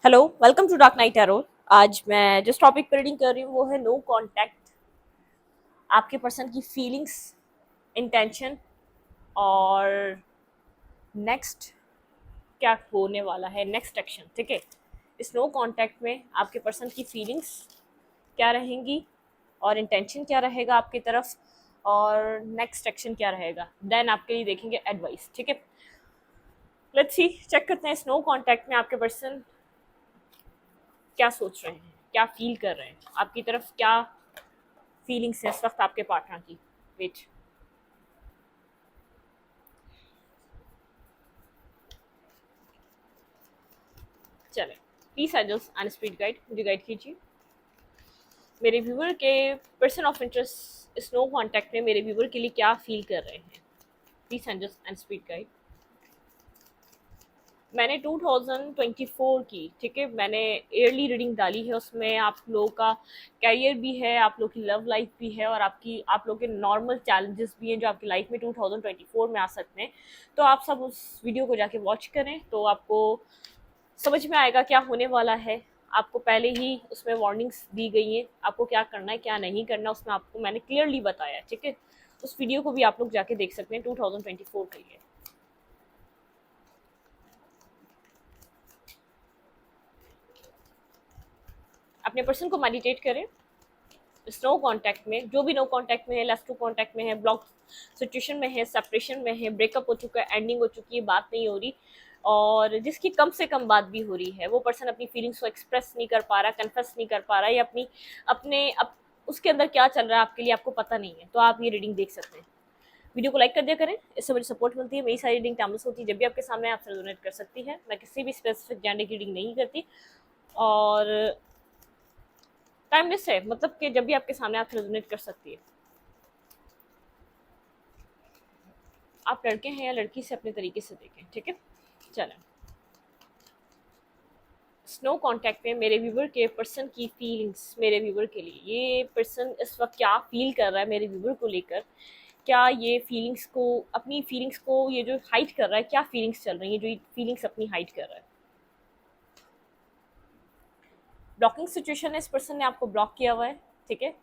Hello, welcome to dark night tarot. आज मैं जिस टॉपिक पर रीडिंग कर रही हूँ वो है नो कांटेक्ट। आपके पर्सन की फीलिंग्स, इंटेंशन और नेक्स्ट क्या होने वाला है, नेक्स्ट एक्शन। ठीक है, इस नो कांटेक्ट में आपके पर्सन की फीलिंग्स क्या रहेंगी और इंटेंशन क्या रहेगा आपकी तरफ, और नेक्स्ट एक्शन क्या रहेगा। देन आपके लिए देखेंगे एडवाइस। ठीक है, लेट्स सी, चेक करते हैं इस नो कांटेक्ट में आपके पर्सन क्या सोच रहे हैं, क्या फील कर रहे हैं, आपकी तरफ क्या फीलिंग्स है इस वक्त आपके पार्टनर की। वेट, चले, please angels and spirit guide मुझे गाइड कीजिए। मेरे व्यूवर के person of interest snow contact में मेरे व्यूवर के लिए क्या फील कर रहे हैं। Please angels and spirit guide. मैंने 2024 की, ठीक है, मैंने ईयरली रीडिंग डाली है। उसमें आप लोगों का कैरियर भी है, आप लोग की लव लाइफ भी है, और आप लोग के नॉर्मल चैलेंजेस भी हैं जो आपकी लाइफ में 2024 में आ सकते हैं। तो आप सब उस वीडियो को जाके वॉच करें तो आपको समझ में आएगा क्या होने वाला है। आपको पहले ही उसमें वार्निंग्स दी गई हैं, आपको क्या करना है क्या नहीं करना, उसमें आपको मैंने क्लियरली बताया है। ठीक है, उस वीडियो को भी आप लोग जाके देख सकते हैं 2024 के लिए। अपने पर्सन को मेडिटेट करें। नो कांटेक्ट में, जो भी नो कांटेक्ट में है, लेफ्ट टू कांटेक्ट में है, ब्लॉक सिचुएशन में है, सेपरेशन में है, ब्रेकअप हो चुका है, एंडिंग हो चुकी है, बात नहीं हो रही, और जिसकी कम से कम बात भी हो रही है, वो पर्सन अपनी फीलिंग्स को एक्सप्रेस नहीं कर पा रहा, कन्फेस नहीं कर पा रहा, या उसके अंदर क्या चल रहा है आपके लिए आपको पता नहीं है, तो आप ये रीडिंग देख सकते हैं। वीडियो को लाइक कर दिया करें, इससे मुझे सपोर्ट मिलती है। मेरी सारी रीडिंग टाइमलेस होती है, जब भी आपके सामने आपसे रेजोनेट कर सकती है। मैं किसी भी स्पेसिफिक जेंडर की रीडिंग नहीं करती, और टाइमलेस है, मतलब कि जब भी आपके सामने आप रेजोनेट कर सकती है। आप लड़के हैं या लड़की से अपने तरीके से देखें। ठीक है, चलें। स्नो कांटेक्ट में मेरे व्यूवर के पर्सन की फीलिंग्स, मेरे व्यूवर के लिए ये पर्सन इस वक्त क्या फील कर रहा है मेरे व्यूवर को लेकर। क्या ये फीलिंग्स को, अपनी फीलिंग्स को ये जो हाइड कर रहा है, क्या फीलिंग्स चल रही है जो ये फीलिंग्स अपनी हाइड कर रहा है। ब्लॉकिंग सिचुएशन है, इस पर्सन ने आपको ब्लॉक किया हुआ है। ठीक है,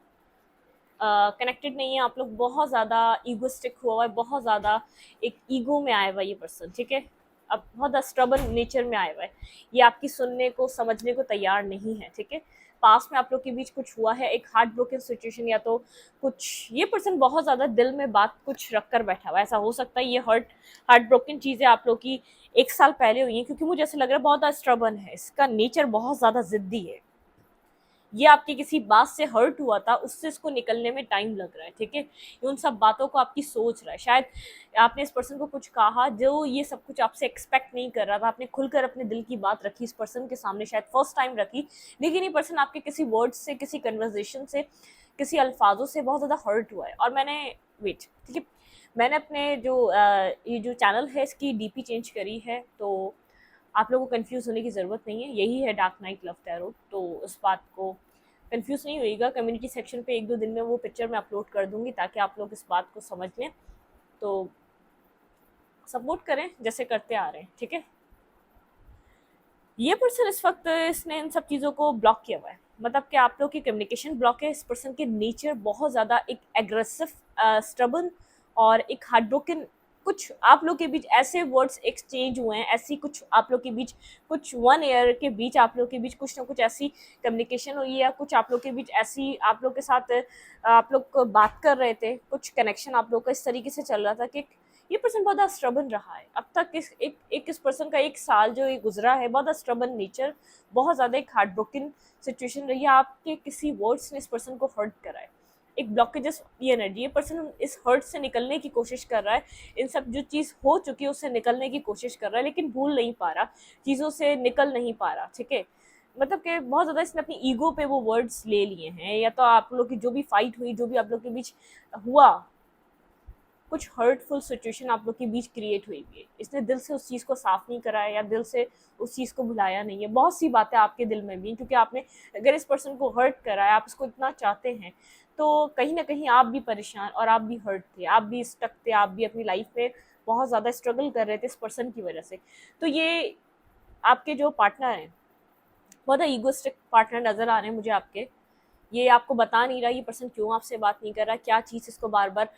कनेक्टेड नहीं है, आप लोग बहुत ज़्यादा ईगोस्टिक हुआ हुआ है, बहुत ज़्यादा एक ईगो में आया हुआ है ये पर्सन। ठीक है, अब बहुत ज़्यादा स्ट्रबल नेचर में आया हुआ है, ये आपकी सुनने को समझने को तैयार नहीं है। ठीक है, पास में आप लोग के बीच कुछ हुआ है, एक हार्ट ब्रोकन सिचुएशन, या तो कुछ ये पर्सन बहुत ज़्यादा दिल में बात कुछ रख कर बैठा हुआ है। ऐसा हो सकता है ये हार्ट ब्रोकन चीज़ें आप लोग की 1 साल पहले हुई हैं, क्योंकि मुझे ऐसा लग रहा है बहुत ज़्यादा स्ट्रबल है, इसका नेचर बहुत ज़्यादा ज़िद्दी है। ये आपकी किसी बात से हर्ट हुआ था, उससे इसको निकलने में टाइम लग रहा है। ठीक है, ये उन सब बातों को आपकी सोच रहा है। शायद आपने इस पर्सन को कुछ कहा जो ये सब कुछ आपसे एक्सपेक्ट नहीं कर रहा था, आपने खुलकर अपने दिल की बात रखी इस पर्सन के सामने, शायद फर्स्ट टाइम रखी, लेकिन ये पर्सन आपके किसी वर्ड से, किसी कन्वर्जेशन से, किसी अल्फाजों से बहुत ज़्यादा हर्ट हुआ है। और मैंने वेट, ठीक है, मैंने अपने ये जो चैनल है इसकी डीपी चेंज करी है, तो आप लोगों को कंफ्यूज होने की ज़रूरत नहीं है। यही है डार्क नाइट लव टैरो, तो उस बात को कंफ्यूज नहीं होइएगा। कम्युनिटी सेक्शन पे 1-2 दिन में वो पिक्चर मैं अपलोड कर दूंगी, ताकि आप लोग इस बात को समझ लें। तो सपोर्ट करें जैसे करते आ रहे हैं। ठीक है, ये पर्सन इस वक्त इसने इन सब चीज़ों को ब्लॉक किया हुआ है, मतलब कि आप लोग की कम्युनिकेशन ब्लॉक है। इस पर्सन के नेचर बहुत ज़्यादा एक एग्रेसिव, स्टबन और एक हार्ट ब्रोकन। कुछ आप लोग के बीच ऐसे वर्ड्स एक्सचेंज हुए हैं, ऐसी कुछ आप लोग के बीच, कुछ 1 ईयर के बीच आप लोग के बीच कुछ ना कुछ ऐसी कम्युनिकेशन हुई है, या कुछ आप लोग के बीच ऐसी आप लोग के साथ आप लोग बात कर रहे थे, कुछ कनेक्शन आप लोग का इस तरीके से चल रहा था कि ये पर्सन बहुत ज़्यादा स्ट्रबन रहा है अब तक। इस पर्सन का 1 साल जो ये गुजरा है, बहुत ज़्यादा स्ट्रबन नेचर, बहुत ज़्यादा एक हार्ट ब्रोकन सिचुएशन रही है। आपके किसी वर्ड्स ने इस पर्सन को हर्ट करा है, एक ब्लॉकेजेस, ये एनर्जी, ये पर्सन इस हर्ट से निकलने की कोशिश कर रहा है, इन सब जो चीज़ हो चुकी है उससे निकलने की कोशिश कर रहा है, लेकिन भूल नहीं पा रहा, चीज़ों से निकल नहीं पा रहा। ठीक है, मतलब कि बहुत ज़्यादा इसने अपनी ईगो पे वो वर्ड्स ले लिए हैं, या तो आप लोग की जो भी फाइट हुई, जो भी आप लोग के बीच हुआ, कुछ हर्टफुल सिचुएशन आप लोग के बीच क्रिएट हुई है, इसने दिल से उस चीज़ को साफ नहीं कराया, या दिल से उस चीज़ को भुलाया नहीं है। बहुत सी बातें आपके दिल में भी हैं, क्योंकि आपने अगर इस पर्सन को हर्ट करा है, आप इसको इतना चाहते हैं, तो कहीं ना कहीं आप भी परेशान और आप भी हर्ट थे, आप भी स्टक थे, आप भी अपनी लाइफ में बहुत ज़्यादा स्ट्रगल कर रहे थे इस पर्सन की वजह से। तो ये आपके जो पार्टनर हैं, बहुत ईगोइस्टिक पार्टनर नजर आ रहे हैं मुझे आपके। ये आपको बता नहीं रहा ये पर्सन क्यों आपसे बात नहीं कर रहा, क्या चीज़ इसको बार बार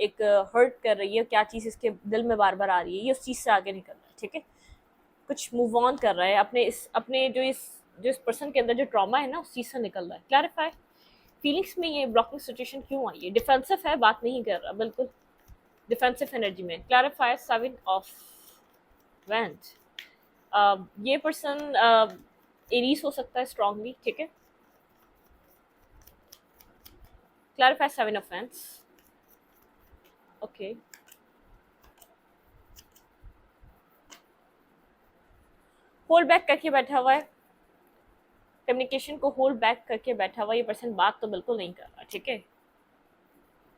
एक हर्ट कर रही है, क्या चीज़ इसके दिल में बार बार आ रही है, ये उस चीज़ से आगे निकल रहा है। ठीक है, कुछ मूव ऑन कर रहा है अपने जो इस पर्सन के अंदर जो ट्रॉमा है ना, उस चीज़ से निकल रहा है। क्लैरिफाई फीलिंग्स में ये ब्लॉकिंग सिचुएशन क्यों आई है? डिफेंसिव है, बात नहीं कर रहा, बिल्कुल डिफेंसिव एनर्जी में। Clarify 7 of went. ये पर्सन एरीज हो सकता है स्ट्रांगली। ठीक है, clarify 7 of vents. Okay, hold back करके बैठा हुआ है, कम्युनिकेशन को होल्ड बैक करके बैठा हुआ ये पर्सन, बात तो बिल्कुल नहीं कर रहा। ठीक है,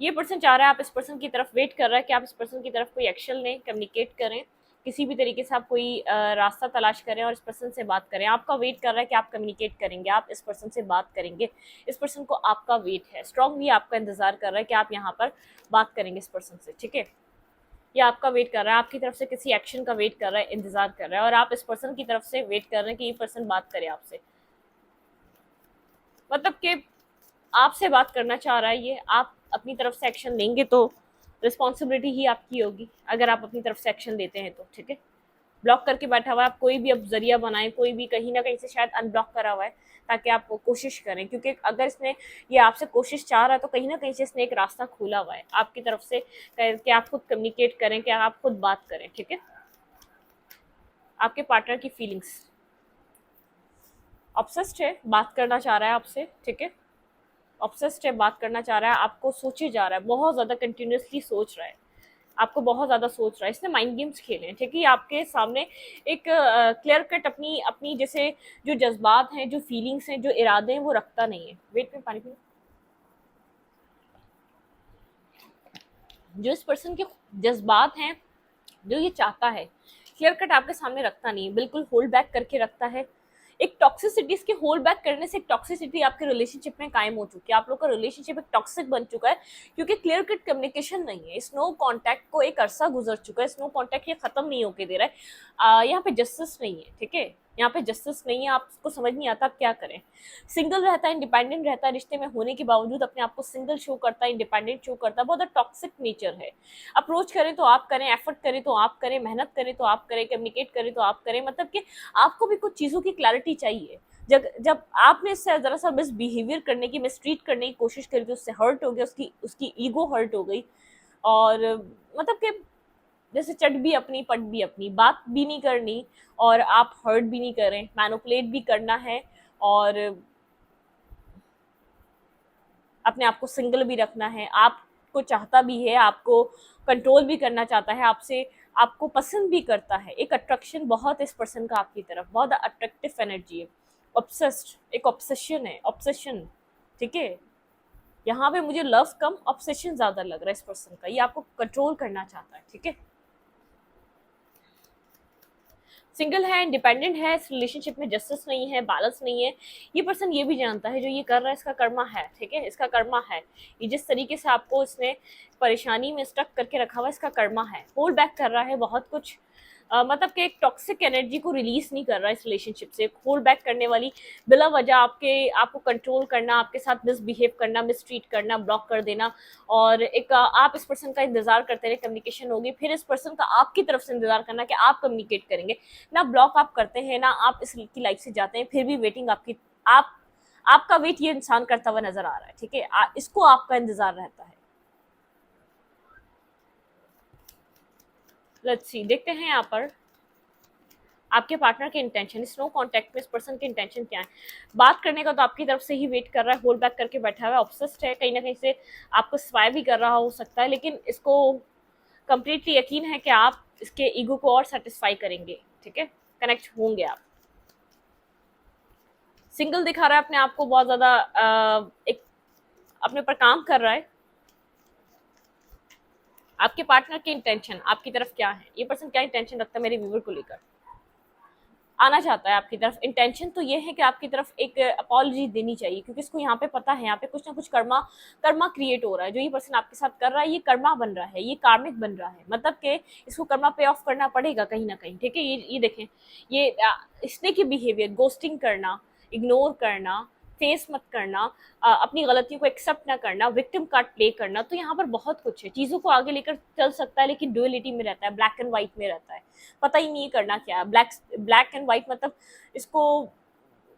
ये पर्सन चाह रहा है, आप इस पर्सन की तरफ वेट कर रहा है कि आप इस पर्सन की तरफ कोई एक्शन लें, कम्युनिकेट करें, किसी भी तरीके से आप कोई रास्ता तलाश करें और इस पर्सन से बात करें। आपका वेट कर रहा है कि आप कम्युनिकेट करेंगे, आप इस पर्सन से बात करेंगे। इस पर्सन को आपका वेट है, स्ट्रांगली आपका इंतजार कर रहा है कि आप यहाँ पर बात करेंगे इस पर्सन से। ठीक है, ये आपका वेट कर रहा है, आपकी तरफ से किसी एक्शन का वेट कर रहा है, इंतजार कर रहा है, और आप इस पर्सन की तरफ से वेट कर रहे हैं कि ये पर्सन बात करे आपसे। मतलब कि आपसे बात करना चाह रहा है ये, आप अपनी तरफ से एक्शन लेंगे तो रिस्पॉन्सिबिलिटी ही आपकी होगी, अगर आप अपनी तरफ से एक्शन लेते हैं तो। ठीक है, ब्लॉक करके बैठा हुआ है, आप कोई भी अब जरिया बनाएं, कोई भी कहीं ना कहीं से शायद अनब्लॉक करा हुआ है ताकि आप कोशिश करें, क्योंकि अगर इसने ये आपसे कोशिश चाह रहा है तो कहीं ना कहीं से इसने एक रास्ता खोला हुआ है आपकी तरफ से कि आप खुद कम्युनिकेट करें, कि आप खुद बात करें। ठीक है, आपके पार्टनर की फीलिंग्स, ऑब्सेस्ड है, बात करना चाह रहा है आपसे। ठीक है, ऑब्सेस्ड है, बात करना चाह रहा है, आपको सोचे जा रहा है, बहुत ज़्यादा कंटिन्यूसली सोच रहा है, आपको बहुत ज़्यादा सोच रहा है। इसने माइंड गेम्स खेले हैं। ठीक है, आपके सामने एक क्लियर कट अपनी अपनी जैसे जो जज्बात हैं, जो फीलिंग्स हैं, जो इरादे हैं, वो रखता नहीं है। वेट में पानी पी। जो इस पर्सन के जज्बात हैं, जो ये चाहता है, क्लियर कट आपके सामने रखता नहीं है, बिल्कुल होल्ड बैक करके रखता है। एक टॉक्सिसिटी, इसके होल्ड बैक करने से एक टॉक्सिसिटी आपके रिलेशनशिप में कायम हो चुकी है, आप लोग का रिलेशनशिप एक टॉक्सिक बन चुका है, क्योंकि क्लियर कट कम्युनिकेशन नहीं है। स्नो कॉन्टैक्ट को एक अरसा गुजर चुका है, स्नो कॉन्टैक्ट ये खत्म नहीं होके दे रहा है। यहाँ पे जस्टिस नहीं है। ठीक है, यहाँ पे जस्टिस नहीं है, आपको समझ नहीं आता आप क्या करें। सिंगल रहता है, इंडिपेंडेंट रहता है, रिश्ते में होने के बावजूद अपने आप को सिंगल शो करता है, इंडिपेंडेंट शो करता है, बहुत टॉक्सिक नेचर है। अप्रोच करें तो आप करें, एफर्ट करें तो आप करें, मेहनत करें तो आप करें, कम्युनिकेट करें तो आप करें, मतलब कि आपको भी कुछ चीज़ों की क्लैरिटी चाहिए। जब आपने इससे ज़रा सा मिसबिहेवियर करने की, मिसट्रीट करने की कोशिश करी तो उससे हर्ट हो गया, उसकी उसकी ईगो हर्ट हो गई, और मतलब कि जैसे चट भी अपनी पट भी अपनी, बात भी नहीं करनी और आप हर्ट भी नहीं करें, मैनिपुलेट भी करना है और अपने आप को सिंगल भी रखना है। आपको चाहता भी है, आपको कंट्रोल भी करना चाहता है, आपसे आपको पसंद भी करता है। एक अट्रैक्शन बहुत इस पर्सन का आपकी तरफ, बहुत अट्रैक्टिव एनर्जी है। ऑब्सेस्ड, एक ऑब्सेशन है, ऑब्सेशन। ठीक है, यहाँ पे मुझे लव कम ऑब्सेशन ज्यादा लग रहा है इस पर्सन का, ये आपको कंट्रोल करना चाहता है। ठीक है, सिंगल है, इंडिपेंडेंट है, इस रिलेशनशिप में जस्टिस नहीं है, बैलेंस नहीं है। ये पर्सन ये भी जानता है जो ये कर रहा है इसका कर्मा है। ठीक है, इसका कर्मा है, ये जिस तरीके से आपको इसने परेशानी में स्टक करके रखा हुआ, इसका कर्मा है। होल्ड बैक कर रहा है बहुत कुछ, मतलब कि एक टॉक्सिक एनर्जी को रिलीज नहीं कर रहा है इस रिलेशनशिप से। होल्ड बैक करने वाली, बिला वजह आपको कंट्रोल करना, आपके साथ मिसबिहेव करना, मिसट्रीट करना, ब्लॉक कर देना, और एक आप इस पर्सन का इंतजार करते रहे, कम्युनिकेशन होगी, फिर इस पर्सन का आपकी तरफ से इंतजार करना कि आप कम्युनिकेट करेंगे ना। ब्लॉक आप करते हैं ना, आप इसकी लाइफ से जाते हैं, फिर भी वेटिंग आपका वेट ये इंसान करता हुआ नजर आ रहा है। ठीक है, इसको आपका इंतजार रहता है। लेट्स सी, देखते हैं यहाँ पर आपके पार्टनर के इंटेंशन, इस नो कॉन्टैक्ट में इस पर्सन के इंटेंशन क्या है। बात करने का तो आपकी तरफ से ही वेट कर रहा है, होल्ड बैक करके बैठा हुआ है, ऑब्सेस्ड है, कहीं ना कहीं से आपको स्पाई भी कर रहा हो सकता है, लेकिन इसको कंप्लीटली यकीन है कि आप इसके ईगो को और सेटिस्फाई करेंगे। ठीक है, कनेक्ट होंगे आप। सिंगल दिखा रहा है अपने आप को, बहुत ज्यादा एक अपने पर काम कर रहा है। आपके पार्टनर के इंटेंशन आपकी तरफ क्या है, ये पर्सन क्या इंटेंशन रखता है मेरे व्यूवर को लेकर। आना चाहता है आपकी तरफ। इंटेंशन तो ये है कि आपकी तरफ एक अपॉलॉजी देनी चाहिए, क्योंकि इसको यहाँ पे पता है यहाँ पे कुछ ना कुछ कर्मा कर्मा क्रिएट हो रहा है। जो ये पर्सन आपके साथ कर रहा है ये कर्मा बन रहा है, ये कार्मिक बन रहा है, मतलब कि इसको कर्मा पे ऑफ करना पड़ेगा कहीं ना कहीं, ठीक है। ये देखें, ये इसने की बिहेवियर, गोस्टिंग करना, इग्नोर करना, फेस मत करना, अपनी गलतियों को एक्सेप्ट ना करना, विक्टिम कार्ड प्ले करना, तो यहाँ पर बहुत कुछ है। चीज़ों को आगे लेकर चल सकता है लेकिन ड्युअलिटी में रहता है, ब्लैक एंड व्हाइट में रहता है, पता ही नहीं करना क्या है। ब्लैक एंड व्हाइट मतलब इसको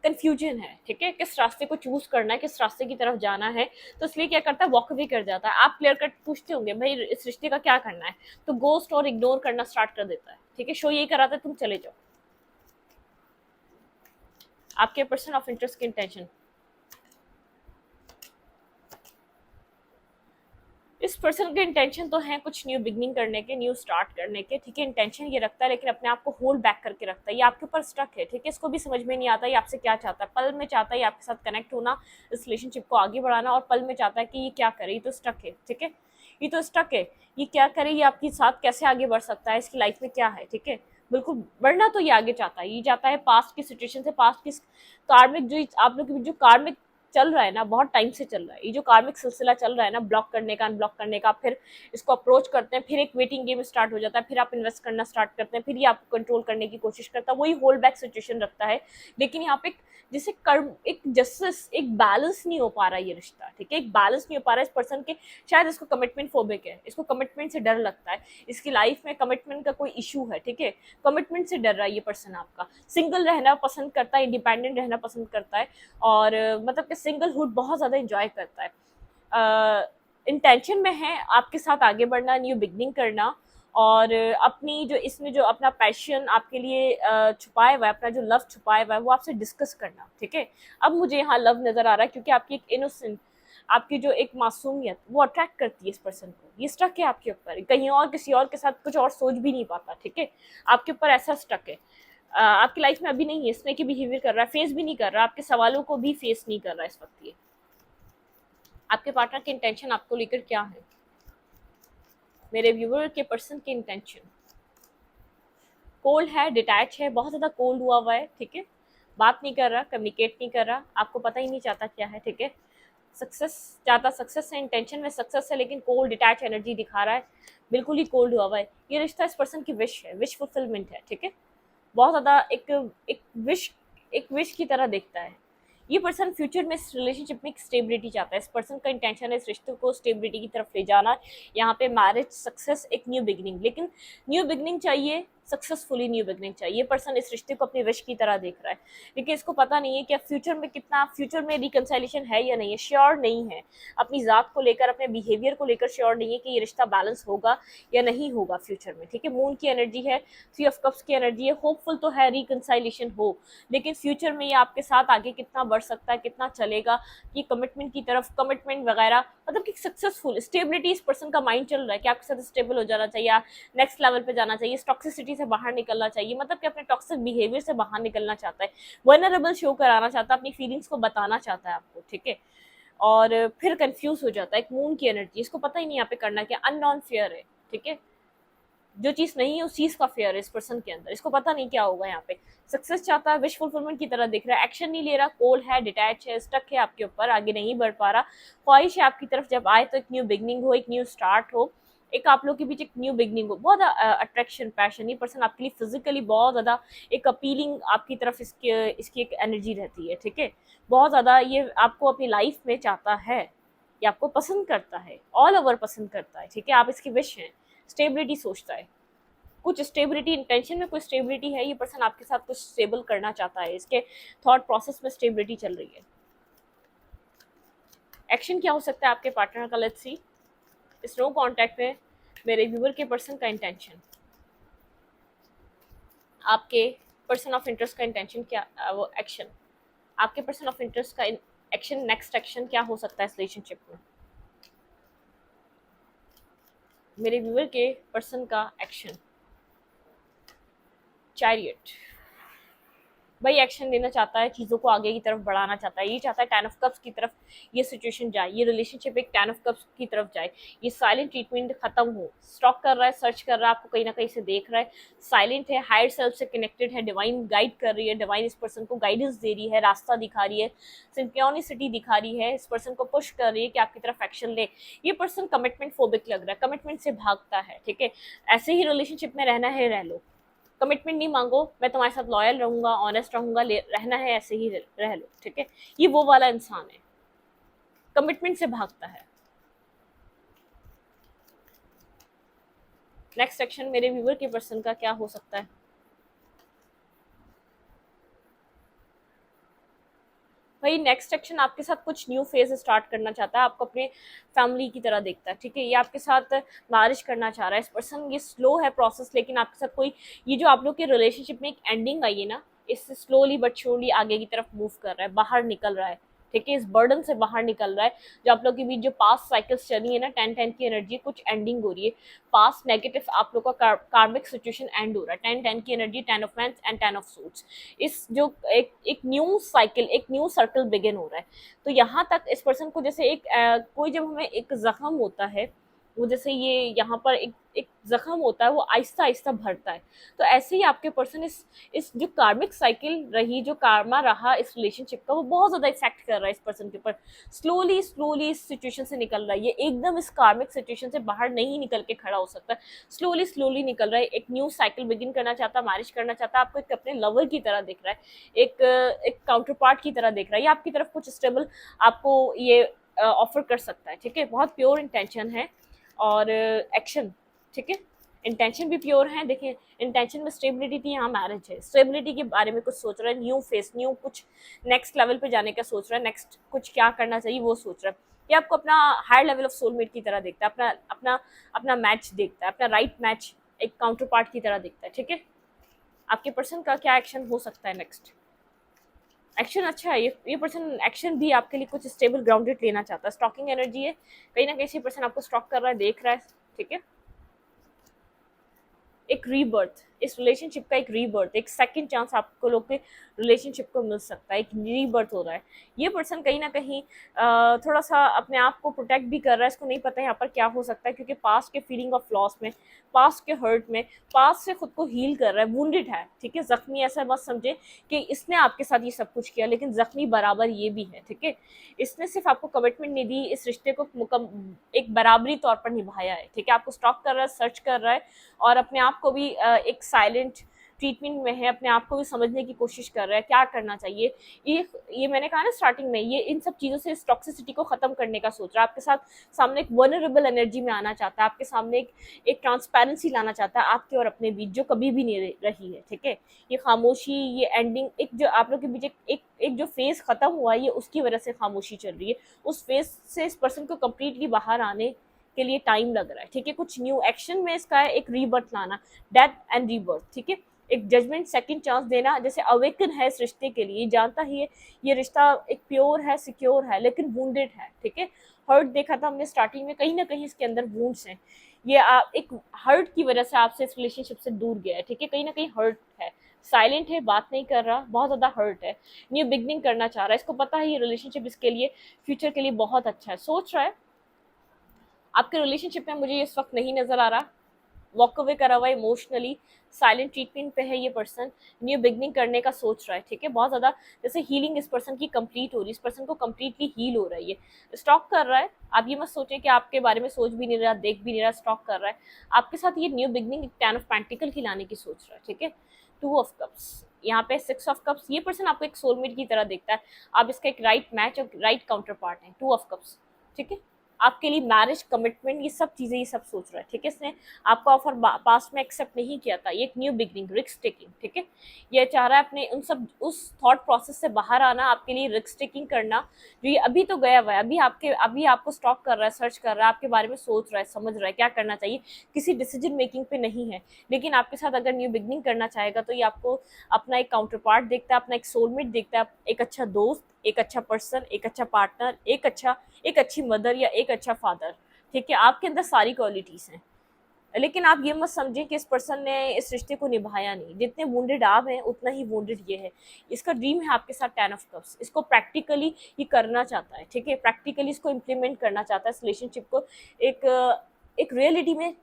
कंफ्यूजन है, ठीक है, किस रास्ते को चूज करना है, किस रास्ते की तरफ जाना है। तो इसलिए क्या करता है, वॉक अवे कर जाता है। आप क्लियर कट पूछते होंगे भाई इस रिश्ते का क्या करना है, तो गोस्ट और इग्नोर करना स्टार्ट कर देता है, ठीक है। शो यही कराता है तुम चले जाओ। आपके पर्सन ऑफ इंटरेस्ट की इंटेंशन, इस पर्सन के इंटेंशन तो है कुछ न्यू बिगनिंग करने के, न्यू स्टार्ट करने के, ठीक है। इंटेंशन ये रखता है लेकिन अपने आप को होल्ड बैक करके रखता है, ये आपके ऊपर स्टक है, ठीक है। इसको भी समझ में नहीं आता ये आपसे क्या चाहता है। पल में चाहता है ये आपके साथ कनेक्ट होना, इस रिलेशनशिप को आगे बढ़ाना, और पल में चाहता है कि ये क्या करे, ये तो स्टक है, ठीक है। ये तो स्टक है, ये क्या करे, ये आपके साथ कैसे आगे बढ़ सकता है, इसकी लाइफ में क्या है, ठीक है। बिल्कुल बढ़ना तो ये आगे चाहता है, ये चाहता है पास्ट की सिचुएशन से, पास्ट की कार्मिक जो आप लोग जो कार्मिक चल रहा है ना, बहुत टाइम से चल रहा है, ये जो कार्मिक सिलसिला चल रहा है ना, ब्लॉक करने का, अनब्लॉक करने का, फिर इसको अप्रोच करते हैं, फिर एक वेटिंग गेम स्टार्ट हो जाता है, फिर आप इन्वेस्ट करना स्टार्ट करते हैं, फिर ये आपको कंट्रोल करने की कोशिश करता है, वही होल्ड बैक सिचुएशन रखता है। लेकिन यहाँ पे जैसे कर्म, एक जस्टिस, एक बैलेंस नहीं हो पा रहा ये रिश्ता, ठीक है। एक बैलेंस नहीं हो पा रहा है इस पर्सन के, शायद इसको कमिटमेंट फोबिक है, इसको कमिटमेंट से डर लगता है, इसकी लाइफ में कमिटमेंट का कोई इशू है, ठीक है। कमिटमेंट से डर रहा है ये पर्सन आपका, सिंगल रहना पसंद करता है, इंडिपेंडेंट रहना पसंद करता है, और मतलब कि सिंगलहुड बहुत ज़्यादा इंजॉय करता है। इंटेंशन में है आपके साथ आगे बढ़ना, न्यू बिगनिंग करना, और अपनी जो इसमें जो अपना पैशन आपके लिए छुपाया हुआ है, अपना जो लव छुपाया हुआ है, वो आपसे डिस्कस करना, ठीक है। अब मुझे यहाँ लव नज़र आ रहा है क्योंकि आपकी एक इनोसेंट, आपकी जो एक मासूमियत वो अट्रैक्ट करती है इस पर्सन को। ये स्टक है आपके ऊपर, कहीं और किसी और के साथ कुछ और सोच भी नहीं पाता, ठीक है। आपके ऊपर ऐसा स्टक है, आपकी लाइफ में अभी नहीं है, इसमें की बिहेवियर कर रहा है, फेस भी नहीं कर रहा, आपके सवालों को भी फेस नहीं कर रहा इस वक्त। ये आपके पार्टनर की इंटेंशन आपको लेकर क्या है, मेरे व्यूअर के पर्सन की इंटेंशन कोल्ड है, डिटैच है, बहुत ज़्यादा कोल्ड हुआ है, ठीक है। बात नहीं कर रहा, कम्युनिकेट नहीं कर रहा, आपको पता ही नहीं चाहता क्या है, ठीक है। सक्सेस चाहता, सक्सेस है, इंटेंशन में सक्सेस है, लेकिन कोल्ड डिटैच एनर्जी दिखा रहा है, बिल्कुल ही कोल्ड हुआ है। ये रिश्ता इस पर्सन की विश है, विश फुलफिलमेंट है, ठीक है। बहुत ज़्यादा एक विश की तरह देखता है ये पर्सन। फ्यूचर में इस रिलेशनशिप में एक स्टेबिलिटी चाहता है, इस पर्सन का इंटेंशन है इस रिश्ते को स्टेबिलिटी की तरफ ले जाना। यहाँ पे मैरिज, सक्सेस, एक न्यू बिगनिंग, लेकिन न्यू बिगनिंग चाहिए, सक्सेसफुली न्यू बिगनिंग चाहिए। ये पर्सन इस रिश्ते को अपनी विश की तरह देख रहा है, लेकिन इसको पता नहीं है कि फ्यूचर में कितना, फ्यूचर में रिकंसाइलेशन है या नहीं है, श्योर नहीं है। अपनी ज़ात को लेकर, अपने बिहेवियर को लेकर श्योर नहीं है कि ये रिश्ता बैलेंस होगा या नहीं होगा फ्यूचर में, ठीक है। मून की एनर्जी है, 3 ऑफ कप्स की एनर्जी है, होपफुल तो है रिकंसाइलेशन हो, लेकिन फ्यूचर में ये आपके साथ आगे कितना बढ़ सकता है, कितना चलेगा, कि कमिटमेंट की तरफ, कमिटमेंट वगैरह, मतलब कि सक्सेसफुल स्टेबिलिटी इस पर्सन का माइंड चल रहा है कि आपके साथ स्टेबल हो जाना चाहिए, नेक्स्ट लेवल पे जाना चाहिए, टॉक्सिसिटी से बाहर निकलना चाहिए, मतलब कि अपने टॉक्सिक बिहेवियर से बाहर निकलना चाहता है, वल्नरेबल शो कराना चाहता है, अपनी फीलिंग्स को बताना चाहता है आपको, ठीक है। और फिर कंफ्यूज हो जाता है, एक मून की एनर्जी, इसको पता ही नहीं यहाँ पे करना क्या, अननोन फेयर है, ठीक है। जो चीज़ नहीं है उस चीज़ का फेयर है इस पर्सन के अंदर, इसको पता नहीं क्या होगा यहाँ पे। सक्सेस चाहता है, विश फुलफिलमेंट की तरह दिख रहा है, एक्शन नहीं ले रहा, कोल्ड है, डिटैच है, स्टक है आपके ऊपर, आगे नहीं बढ़ पा रहा। ख्वाहिश है आपकी तरफ जब आए तो एक न्यू बिगनिंग हो, एक न्यू स्टार्ट हो, एक आप लोग के बीच एक न्यू बिगनिंग हो, बहुत अट्रैक्शन, पैशन, ये पर्सन आपके लिए फिजिकली बहुत ज़्यादा एक अपीलिंग आपकी तरफ इसकी एक एनर्जी रहती है, ठीक है। बहुत ज़्यादा ये आपको अपनी लाइफ में चाहता है, ये आपको पसंद करता है, ऑल ओवर पसंद करता है, ठीक है। आप इसकी विश हैं, स्टेबिलिटी सोचता है, कुछ स्टेबिलिटी, इंटेंशन में कोई स्टेबिलिटी है, ये पर्सन आपके साथ कुछ स्टेबल करना चाहता है, इसके थॉट प्रोसेस में स्टेबिलिटी चल रही है। एक्शन क्या हो सकता है आपके पार्टनर का, लेट्स सी। इस नो कॉन्टैक्ट में मेरे व्यूअर के पर्सन का इंटेंशन, आपके पर्सन ऑफ इंटरेस्ट का इंटेंशन क्या, वो एक्शन, आपके पर्सन ऑफ इंटरेस्ट का एक्शन, नेक्स्ट एक्शन क्या हो सकता है इस रिलेशनशिप में, मेरे व्यूअर के पर्सन का एक्शन, चैरियट, भाई एक्शन लेना चाहता है, चीज़ों को आगे की तरफ बढ़ाना चाहता है, ये चाहता है 10 ऑफ कप्स की तरफ ये सिचुएशन जाए, ये रिलेशनशिप एक 10 ऑफ कप्स की तरफ जाए, ये साइलेंट ट्रीटमेंट खत्म हो, स्टॉक कर रहा है, सर्च कर रहा है, आपको कहीं ना कहीं से देख रहा है, साइलेंट है, हायर सेल्फ से कनेक्टेड है, डिवाइन गाइड कर रही है, डिवाइन इस पर्सन को गाइडेंस दे रही है, रास्ता दिखा रही है, सिंक्रोनिसिटी दिखा रही है, इस पर्सन को पुश कर रही है कि आपकी तरफ एक्शन ले। ये पर्सन कमिटमेंट फोबिक लग रहा है, कमिटमेंट से भागता है, ठीक है, ऐसे ही रिलेशनशिप में रहना है रह लो, कमिटमेंट नहीं मांगो, मैं तुम्हारे साथ लॉयल रहूंगा, ऑनेस्ट रहूंगा, रहना है ऐसे ही रह लो, ठीक है, ये वो वाला इंसान है, कमिटमेंट से भागता है। नेक्स्ट सेक्शन मेरे व्यूअर के पर्सन का क्या हो सकता है? भाई नेक्स्ट सेक्शन आपके साथ कुछ न्यू फेज स्टार्ट करना चाहता है, आपको अपने फैमिली की तरह देखता है, ठीक है, ये आपके साथ मैरिज करना चाह रहा है इस पर्सन, ये स्लो है प्रोसेस, लेकिन आपके साथ कोई, ये जो आप लोग के रिलेशनशिप में एक एंडिंग आई है ना, इससे स्लोली बट श्योरली आगे की तरफ मूव कर रहा है, बाहर निकल रहा है, ठीक है, इस बर्डन से बाहर निकल रहा है। जो आप लोग के बीच जो पास्ट साइकिल्स चली है ना, 10-10 की एनर्जी कुछ एंडिंग हो रही है, पास्ट नेगेटिव आप लोग का कार्मिक सिचुएशन एंड हो रहा है, 10-10 की energy, 10 of wands and 10 of suits, इस जो एक न्यू साइकिल, एक न्यू सर्कल बिगिन हो रहा है। तो यहाँ तक इस पर्सन को जैसे एक कोई जब हमें एक जख्म होता है, वो जैसे ये यहाँ पर एक जख्म होता है, वो आहिस्ता आहिस्ता भरता है, तो ऐसे ही आपके पर्सन इस जो कार्मिक साइकिल रही, जो कार्मा रहा इस रिलेशनशिप का, वो बहुत ज्यादा इफेक्ट कर रहा है इस पर्सन के ऊपर, स्लोली स्लोली इस सिचुएशन से निकल रहा है, ये एकदम इस कार्मिक सिचुएशन से बाहर नहीं निकल के खड़ा हो सकता, स्लोली स्लोली निकल रहा है, एक न्यू साइकिल बिगिन करना चाहता है, मैरिज करना चाहता है, आपको एक अपने लवर की तरह देख रहा है, एक काउंटर पार्ट की तरह देख रहा है, ये आपकी तरफ कुछ स्टेबल आपको ये ऑफर कर सकता है, ठीक है, बहुत प्योर इंटेंशन है और एक्शन, ठीक है, इंटेंशन भी प्योर है। देखिए इंटेंशन में स्टेबिलिटी थी, यहाँ मैरिज है, स्टेबिलिटी के बारे में कुछ सोच रहा है, न्यू फेस, न्यू कुछ नेक्स्ट लेवल पे जाने का सोच रहा है, नेक्स्ट कुछ क्या करना चाहिए वो सोच रहा है, ये आपको अपना हायर लेवल ऑफ सोलमेट की तरह देखता है, अपना अपना अपना मैच देखता है, अपना राइट मैच एक काउंटर पार्ट की तरह देखता है, ठीक है। आपके पर्सन का क्या एक्शन हो सकता है नेक्स्ट? एक्शन अच्छा है, ये पर्सन एक्शन भी आपके लिए कुछ स्टेबल ग्राउंडेड लेना चाहता है, स्टॉकिंग एनर्जी है, कहीं ना कहीं पर्सन आपको स्टॉक कर रहा है, देख रहा है, ठीक है, एक रीबर्थ, इस रिलेशनशिप का एक रीबर्थ, एक सेकंड चांस आपको लोग के रिलेशनशिप को मिल सकता है, एक रीबर्थ हो रहा है। ये पर्सन कहीं ना कहीं थोड़ा सा अपने आप को प्रोटेक्ट भी कर रहा है, इसको नहीं पता है यहाँ पर क्या हो सकता है, क्योंकि पास्ट के फीलिंग ऑफ लॉस में, पास्ट के हर्ट में, पास्ट से खुद को हील कर रहा है, वुंडेड है, ठीक है, जख्मी, ऐसा मत समझे कि इसने आपके साथ ये सब कुछ किया, लेकिन जख्मी बराबर ये भी है, ठीक है, इसने सिर्फ आपको कमिटमेंट नहीं दी, इस रिश्ते को एक बराबरी तौर पर निभाया है, ठीक है, आपको स्टॉक कर रहा है, सर्च कर रहा है, और अपने आप को भी एक साइलेंट ट्रीटमेंट में है, अपने आप को भी समझने की कोशिश कर रहा है क्या करना चाहिए। ये मैंने कहा ना स्टार्टिंग में, ये इन सब चीज़ों से इस टॉक्सिसिटी को ख़त्म करने का सोच रहा है, आपके साथ सामने एक वनरेबल एनर्जी में आना चाहता है, आपके सामने एक ट्रांसपेरेंसी लाना चाहता है आपके और अपने बीच, जो कभी भी नहीं रही है, ठीक है, ये खामोशी, ये एंडिंग, एक जो आप लोग के बीच एक जो फेज ख़त्म हुआ है, ये उसकी वजह से खामोशी चल रही है, उस फेज से इस पर्सन को कम्प्लीटली बाहर आने के लिए टाइम लग रहा है, ठीक है, कुछ न्यू एक्शन में इसका है, एक रीबर्थ लाना, डेथ एंड रीबर्थ, ठीक है, एक जजमेंट, सेकंड चांस देना, जैसे अवेकन है इस रिश्ते के लिए, जानता ही है ये रिश्ता एक प्योर है, सिक्योर है, लेकिन वुंडेड है, ठीक है, हर्ट देखा था हमने स्टार्टिंग में, कहीं ना कहीं इसके अंदर वुंड्स हैं, ये एक हर्ट की वजह से आपसे इस रिलेशनशिप से दूर गया है, ठीक है, कहीं ना कहीं हर्ट है, साइलेंट है, बात नहीं कर रहा, बहुत ज़्यादा हर्ट है, न्यू बिगनिंग करना चाह रहा है, इसको पता है ये रिलेशनशिप इसके लिए फ्यूचर के लिए बहुत अच्छा है, सोच रहा है आपके रिलेशनशिप में मुझे इस वक्त नहीं नजर आ रहा, वॉक अवे करा हुआ है, इमोशनली साइलेंट ट्रीटमेंट पे है ये पर्सन, न्यू बिगनिंग करने का सोच रहा है, ठीक है, बहुत ज़्यादा जैसे हीलिंग इस पर्सन की कंप्लीट हो रही है, इस पर्सन को कंप्लीटली हील हो रहा है, ये स्टॉक कर रहा है, आप ये मत सोचें कि आपके बारे में सोच भी नहीं रहा, देख भी नहीं रहा, स्टॉक कर रहा है आपके साथ, ये न्यू बिगनिंग 10 ऑफ पेंटिकल की लाने की सोच रहा है, ठीक है, 2 ऑफ कप्स, यहाँ पे 6 ऑफ कप्स, ये पर्सन आपको एक सोलमेट की तरह देखता है, आप इसका एक राइट मैच और राइट काउंटर पार्ट है, 2 ऑफ कप्स, ठीक है, आपके लिए मैरिज, कमिटमेंट, ये सब चीज़ें, ये सब सोच रहा है, ठीक है, इसने आपका ऑफर पास्ट में एक्सेप्ट नहीं किया था, ये एक न्यू बिगनिंग, रिस्क टेकिंग, ठीक है, ये चाह रहा है अपने उन सब उस थॉट प्रोसेस से बाहर आना, आपके लिए रिस्क टेकिंग करना, जो ये अभी तो गया हुआ है, अभी आपको स्टॉक कर रहा है, सर्च कर रहा है, आपके बारे में सोच रहा है, समझ रहा है क्या करना चाहिए, किसी डिसीजन मेकिंग पे नहीं है, लेकिन आपके साथ अगर न्यू बिगनिंग करना चाहेगा तो ये आपको अपना एक काउंटर पार्ट देखता है, अपना एक सोलमेट देखता है, एक अच्छा दोस्त, एक अच्छा पर्सन, एक अच्छा पार्टनर, एक अच्छी मदर या एक अच्छा फादर, ठीक है, आपके अंदर सारी क्वालिटीज़ हैं, लेकिन आप ये मत समझें कि इस पर्सन ने इस रिश्ते को निभाया नहीं। जितने वुंडेड आप हैं उतना ही वुंडेड ये है। इसका ड्रीम है आपके साथ 10 ऑफ कप्स। इसको प्रैक्टिकली ये करना चाहता है, ठीक है, प्रैक्टिकली इसको इम्प्लीमेंट करना चाहता है इस रिलेशनशिप को। एक एक रियलिटी में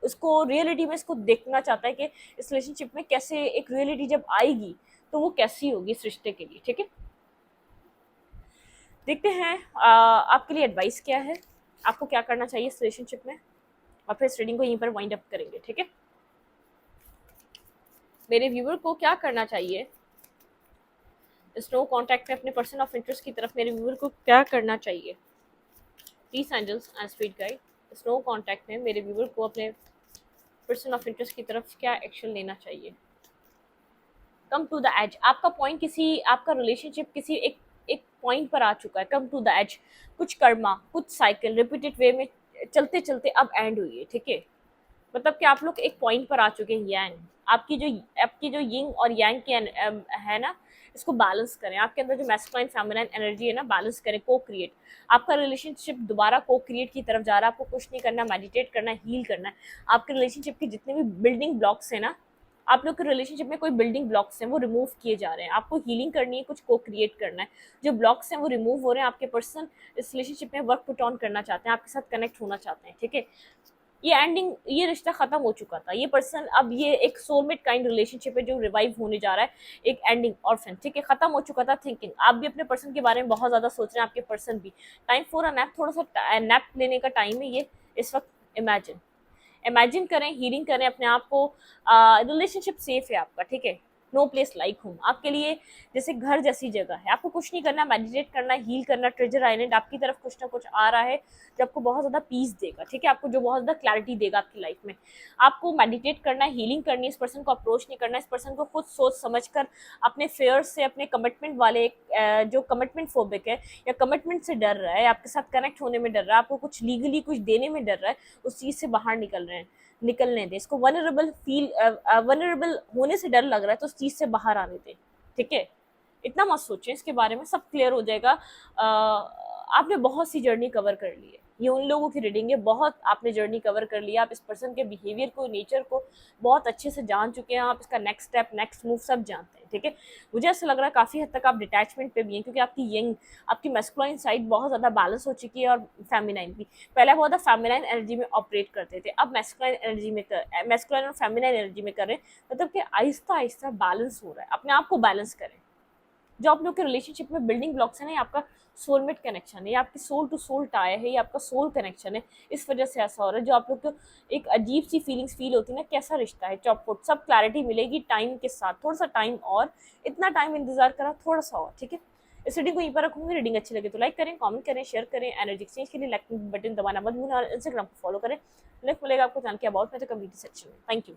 उसको रियलिटी में इसको देखना चाहता है कि इस रिलेशनशिप में कैसे एक रियलिटी जब आएगी तो वो कैसी होगी इस रिश्ते के लिए, ठीक है। देखते हैं आपके लिए एडवाइस क्या है, आपको क्या करना चाहिए इस रिलेशनशिप में, और फिर इस रीडिंग को यहीं पर वाइंड अप करेंगे, ठीक है। मेरे व्यूअर को क्या करना चाहिए स्नो कॉन्टैक्ट में अपने पर्सन ऑफ इंटरेस्ट की तरफ, मेरे व्यूअर को क्या करना चाहिए? Please angels and spirit guide, snow contact में मेरे व्यूअर को अपने पर्सन ऑफ इंटरेस्ट की तरफ क्या एक्शन लेना चाहिए? Come to the edge. आपका पॉइंट किसी आपका रिलेशनशिप किसी एक एक पॉइंट पर आ चुका है। कम टू द एज, कुछ कर्मा, कुछ साइकिल रिपीटेड वे में चलते चलते अब एंड हुई है, ठीक है। मतलब कि आप लोग एक पॉइंट पर आ चुके हैं। यांग, आपकी जो यिंग और यांग की है ना, इसको बैलेंस करें। आपके अंदर जो मैस्कुलाइन फेमिनाइन एनर्जी है ना, बैलेंस करें, को क्रिएट। आपका रिलेशनशिप दोबारा को क्रिएट की तरफ जा रहा है। आपको कुछ नहीं करना, मेडिटेट करना है, हील करना है। आपके रिलेशनशिप के जितने भी बिल्डिंग ब्लॉक्स है ना, आप लोग के रिलेशनशिप में कोई बिल्डिंग ब्लॉक्स हैं वो रिमूव किए जा रहे हैं। आपको हीलिंग करनी है, कुछ को क्रिएट करना है। जो ब्लॉक्स हैं वो रिमूव हो रहे हैं। आपके पर्सन इस रिलेशनशिप में वर्क पुट ऑन करना चाहते हैं, आपके साथ कनेक्ट होना चाहते हैं, ठीक है। ये एंडिंग, ये रिश्ता खत्म हो चुका था। ये पर्सन अब ये एक सोलमेट काइंड रिलेशनशिप है जो रिवाइव होने जा रहा है। एक एंडिंग ऑर्फन, ठीक है, खत्म हो चुका था। थिंकिंग, आप भी अपने पर्सन के बारे में बहुत ज्यादा सोच रहे हैं, आपके पर्सन भी। टाइम फॉर अ नैप, थोड़ा सा नैप लेने का टाइम है ये इस वक्त। इमेजिन करें, हीलिंग करें अपने आप को। रिलेशनशिप सेफ है आपका, ठीक है। नो प्लेस लाइक होम, आपके लिए जैसे घर जैसी जगह है। आपको कुछ नहीं करना, मेडिटेट करना, हील करना। ट्रेजर आइलैंड आपकी तरफ कुछ ना कुछ आ रहा है जो आपको बहुत ज़्यादा पीस देगा, ठीक है, आपको जो बहुत ज़्यादा क्लैरिटी देगा आपकी लाइफ में। आपको मेडिटेट करना है, हीलिंग करनी है। इस पर्सन को अप्रोच नहीं करना, इस पर्सन को खुद सोच समझ कर अपने फेयर से, अपने कमिटमेंट वाले जो कमिटमेंट फोबिक है या कमिटमेंट से डर रहा है, आपके साथ कनेक्ट होने में डर रहा है, आपको कुछ लीगली कुछ देने में डर रहा है, उस चीज़ से बाहर निकलने दें। इसको वनरेबल होने से डर लग रहा है तो उस चीज़ से बाहर आने दें, ठीक है। इतना मत सोचें इसके बारे में, सब क्लियर हो जाएगा। आपने बहुत सी जर्नी कवर कर ली है। ये उन लोगों की रीडिंग है, बहुत आपने जर्नी कवर कर लिया। आप इस पर्सन के बिहेवियर को, नेचर को बहुत अच्छे से जान चुके हैं। आप इसका नेक्स्ट स्टेप, नेक्स्ट मूव सब जानते हैं, ठीक है। मुझे ऐसा लग रहा है काफ़ी हद तक आप डिटैचमेंट पे भी हैं, क्योंकि आपकी यंग, आपकी मैस्कुलाइन साइड बहुत ज़्यादा बैलेंस हो चुकी है, और फेमिनाइन भी। पहले बहुत ज़्यादा फेमिनाइन एनर्जी में ऑपरेट करते थे, अब मैस्कुलाइन एनर्जी में मैस्कुलाइन और फेमिनाइन एनर्जी में कर रहे हैं। मतलब कि आहिस्ता आहिस्ता बैलेंस हो रहा है। अपने आप को बैलेंस करें। जो आप लोग के रिलेशनशिप में बिल्डिंग ब्लॉक्स है ना, ये आपका सोलमेट कनेक्शन है, ये आपकी सोल टू सोल टाई है, ये आपका सोल कनेक्शन है। इस वजह से ऐसा हो रहा है। जो आप लोग को एक अजीब सी फीलिंग्स फील होती है ना, कैसा रिश्ता है, चॉपफुट, सब क्लैरिटी मिलेगी टाइम के साथ। थोड़ा सा टाइम और, इतना टाइम इंतजार करा, थोड़ा सा और, ठीक है। इस रीडिंग को यहीं पर रखूंगी। रीडिंग अच्छी लगे तो लाइक करें, कमेंट करें, शेयर करें। एनर्जी एक्सचेंज के लिए लाइक बटन दबाना मत भूलना, और इंस्टाग्राम को फॉलो करें। लिंक मिलेगा आपको जान के अबाउट में तो कम्युनिटी सेक्शन में। Thank you.